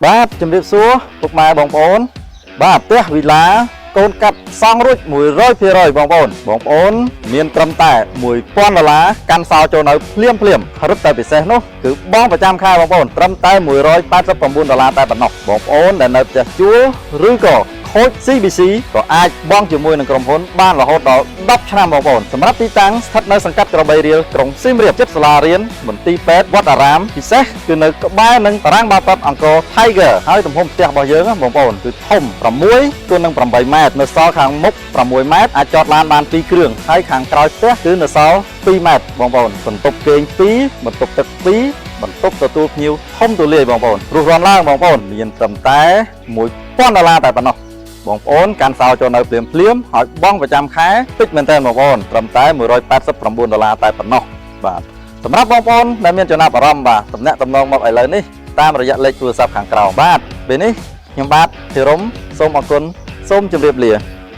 បាទជំរាបសួរពុកម៉ែបងប្អូនបាទផ្ទះវិឡាកូនកាត់សង់រួច 100% បងប្អូនមានត្រឹមតែ$1000កាន់សោចូលនៅភ្លាមរឹតតែពិសេសនោះគឺបងប្រចាំខែបងប្អូនត្រឹមតែ$189តែប៉ុណ្ណោះបងប្អូនដែលនៅផ្ទះជួលឬក៏ខូច CBC ក៏អាចបង់ជាមួយនឹងក្រុមហ៊ុនបានរហូតដល់10ឆ្នាំបងប្អូនសម្រាប់ទីតាំងស្ថិតនៅសង្កាត់ក្របីរៀលក្រុងសៀមរាបជិតសាលារៀនមន្ទីរពេទ្យវត្តអារាមពិសេសគឺនៅក្បែរនឹងតារាងបាល់ទាត់អង្គរ Tiger ហើយទំហំផ្ទះរបស់យើងបងប្អូនគឺធំ6 x 8 ម៉ែត្រនៅសល់ខាងមុខ6 ម៉ែត្រអាចចតឡានបាន2គ្រឿងហើយខាងក្រោយផ្ទះគឺនៅសល់2 ម៉ែត្របងប្អូនបន្ទប់គេង2បន្ទប់ទឹក2បន្ទប់ទទួលភ្ញៀវធំទូលាយបងប្អូនរស់រានឡើងបងប្អូនមានត្រឹមតែ$1000តែប៉ុណ្ណោះបងប្អូនកាន់សោចូលនៅភ្លាមហើយបងប្រចាំខែតិចមែនតើបងប្អូនត្រឹមតែ$189តែប៉ុណ្ណោះបាទសម្រាប់បងប្អូនដែលមានចំណាប់អារម្មណ៍បាទតំណាក់តំណងមកឥឡូវនេះតាមរយៈលេខទូរស័ព្ទខាងក្រោមបាទពេលនេះខ្ញុំបាទធីរុំសូមអរគុណសូមជម្រាបលា